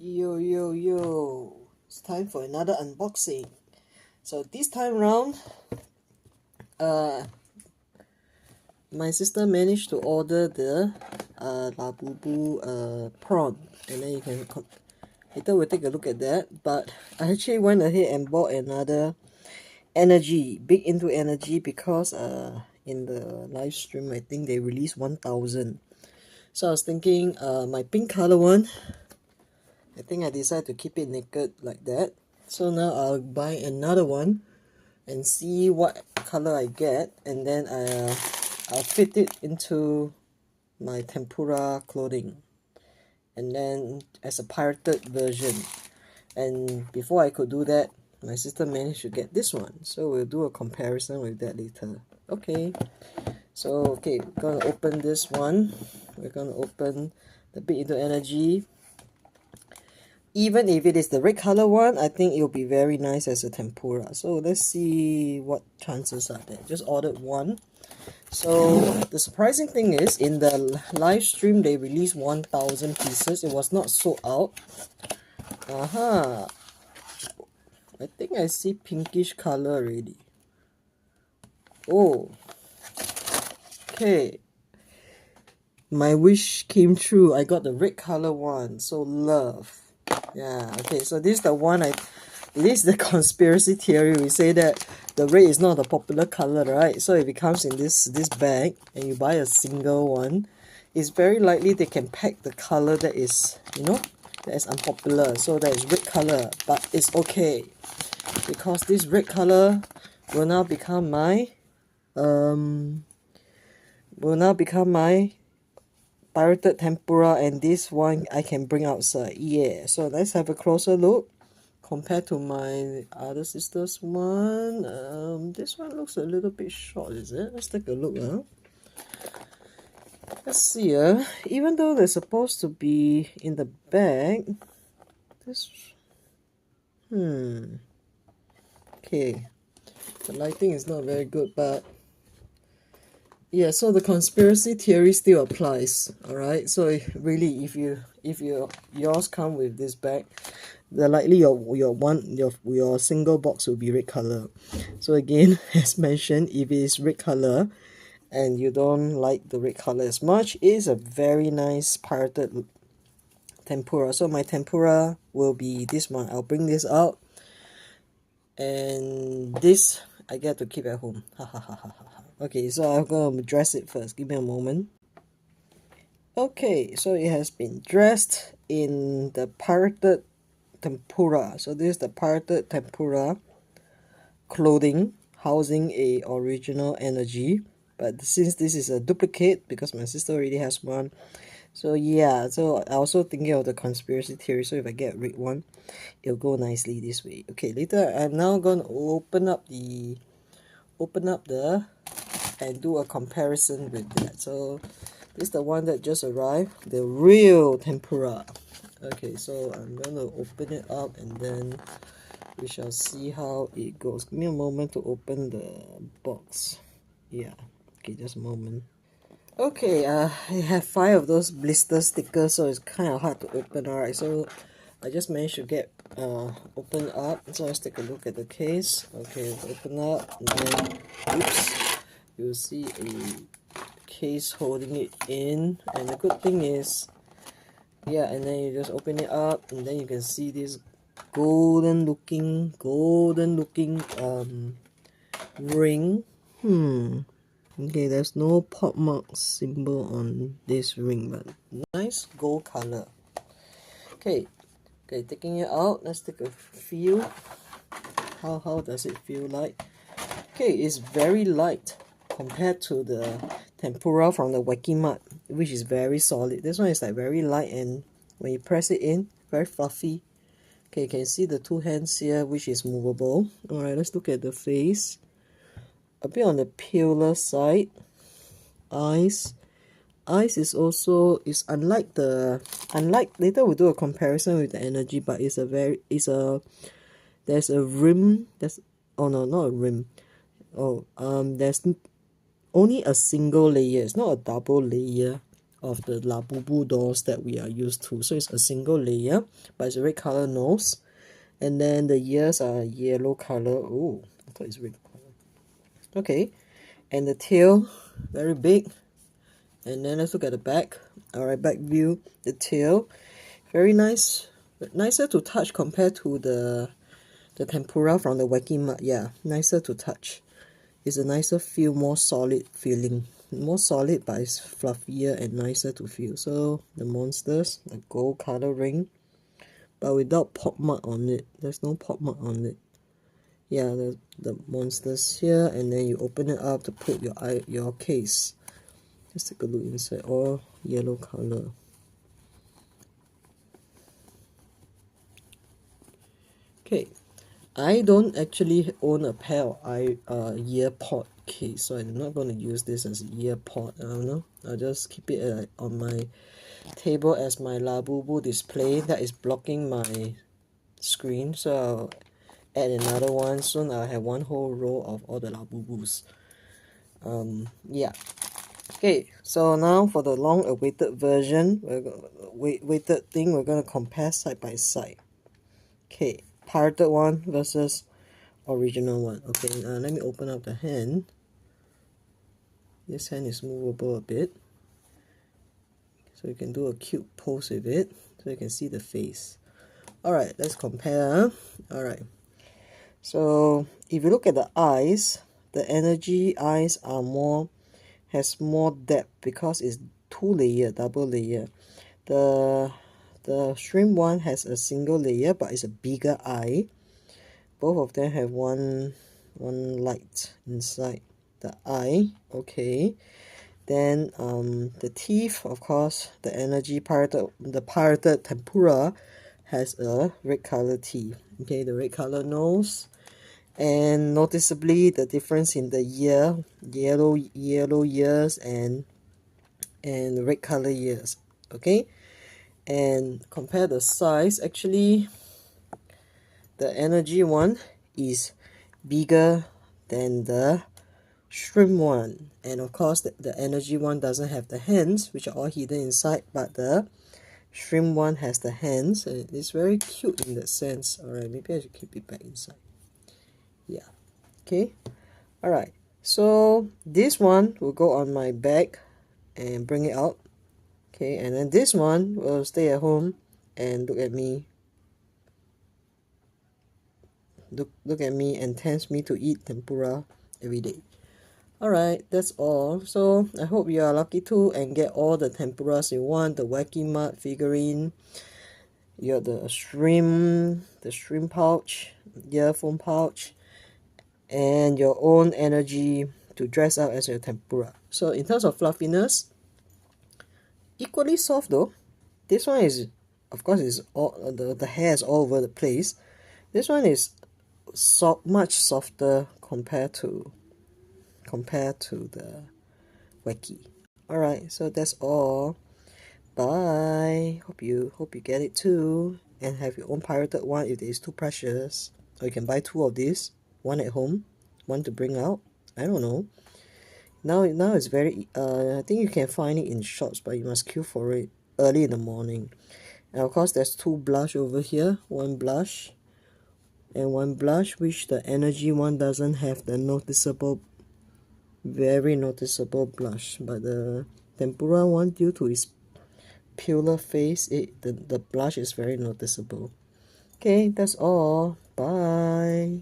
Yo, it's time for another unboxing. So this time round, my sister managed to order the labubu prawn, and then you can later we'll take a look at that. But I actually went ahead and bought another big into energy, because in the live stream I think they released 1000. So I was thinking my pink color one, I think I decided to keep it naked like that. So now I'll buy another one and see what color I get, and then I'll fit it into my tempura clothing, and then as a pirated version. And before I could do that, my sister managed to get this one, so we'll do a comparison with that later. Okay, so we're gonna open this one. We're gonna open the Big Into Energy. Even if it is the red color one, I think it'll be very nice as a tempura. So let's see what chances are there. Just ordered one. So the surprising thing is, in the live stream they released 1000 pieces. It was not sold out. I think I see pinkish color already. Oh, okay. My wish came true. I got the red color one. So love. Yeah, okay, so this is the one at least the conspiracy theory, we say that the red is not a popular color, right? So if it comes in this bag and you buy a single one, it's very likely they can pack the color that is, that is unpopular. So that is red color, but it's okay, because this red color will now become my pirated tempura, and this one I can bring outside. Yeah, so let's have a closer look compared to my other sister's one. This one looks a little bit short, is it? Let's take a look. Let's see. Even though they're supposed to be in the bag, this okay, the lighting is not very good, but yeah, so the conspiracy theory still applies. All right, so really, if yours come with this bag, the likely your single box will be red color. So again, as mentioned, if it is red color and you don't like the red color as much, it is a very nice pirated tempura. So my tempura will be this one. I'll bring this out, and this I get to keep at home. Okay, so I'm gonna dress it first. Give me a moment. Okay, so it has been dressed in the pirated tempura. So this is the pirated tempura clothing housing a original energy. But since this is a duplicate, because my sister already has one, so yeah, so I also thinking of the conspiracy theory. So if I get red one, it'll go nicely this way. Okay, later I'm now gonna open up the and do a comparison with that. So this is the one that just arrived, the real tempura. Okay, so I'm gonna open it up and then we shall see how it goes. Give me a moment to open the box. Yeah, okay, just a moment. Okay, I have 5 of those blister stickers, so it's kind of hard to open. Alright, so I just managed to get open up. So let's take a look at the case. Okay, open up, and then oops, you'll see a case holding it in, and the good thing is, yeah, and then you just open it up, and then you can see this golden looking ring. Okay, there's no pop mark symbol on this ring, but nice gold color. Okay, taking it out, let's take a feel. How does it feel like? Okay, it's very light compared to the tempura from the Wacky Mart, which is very solid. This one is like very light, and when you press it in, very fluffy. Okay, you can see the 2 hands here, which is movable. Alright, let's look at the face. A bit on the paler side. Eyes is unlike later we'll do a comparison with the energy, but there's a rim. There's not a rim. There's only a single layer. It's not a double layer of the labubu dolls that we are used to. So it's a single layer, but it's a red color nose. And then the ears are yellow color. Oh, I thought it's red color. Okay, and the tail, very big. And then let's look at the back. Alright, back view, the tail, very nice, nicer to touch compared to the tempura from the wacky mud. Yeah, nicer to touch. It's a nicer feel, more solid feeling. More solid, but it's fluffier and nicer to feel. So the monsters, the gold color ring, but without pop mark on it. There's no pop mark on it. Yeah, the monsters here, and then you open it up to put your case. Just take a look inside. All yellow color. Okay, I don't actually own a pair of ear pod case, so I'm not going to use this as an ear pod. I don't know. I'll just keep it on my table as my labubu display that is blocking my screen. So I'll add another one. Soon I'll have one whole row of all the labubus. Yeah. Okay, so now for the long-awaited version, weighted thing, we're going to compare side by side. Okay, pirated one versus original one. Okay, let me open up the hand. This hand is movable a bit, so you can do a cute pose with it, so you can see the face. Alright, let's compare. Alright, so if you look at the eyes, the energy eyes are has more depth because it's double layer. The shrimp one has a single layer, but it's a bigger eye. Both of them have one light inside the eye. Okay, then the teeth, of course, the pirated tempura has a red color teeth. Okay, the red color nose, and noticeably the difference in the yellow ears and red color ears. Okay, and compare the size. Actually, the energy one is bigger than the shrimp one, and of course the energy one doesn't have the hands, which are all hidden inside, but the shrimp one has the hands, and it's very cute in that sense. Alright, maybe I should keep it back inside. Yeah, okay. Alright, so this one will go on my bag and bring it out. Okay, and then this one will stay at home and look at me and tempt me to eat tempura every day. Alright, that's all. So I hope you are lucky too and get all the tempuras you want. The wacky mud figurine, you got the shrimp pouch, earphone pouch, and your own energy to dress up as your tempura. So in terms of fluffiness, equally soft though. This one is, of course, is all the hair is all over the place. This one is much softer compared to the wacky. Alright, so that's all. Bye. Hope you get it too, and have your own pirated one if it is too precious. Or you can buy two of these, one at home, one to bring out. I don't know. Now it's very I think you can find it in shops, but you must queue for it early in the morning. And of course there's two blush over here, one blush and one blush, which the energy one doesn't have the very noticeable blush, but the tempura one, due to its paler face, the blush is very noticeable. Okay, that's all. Bye.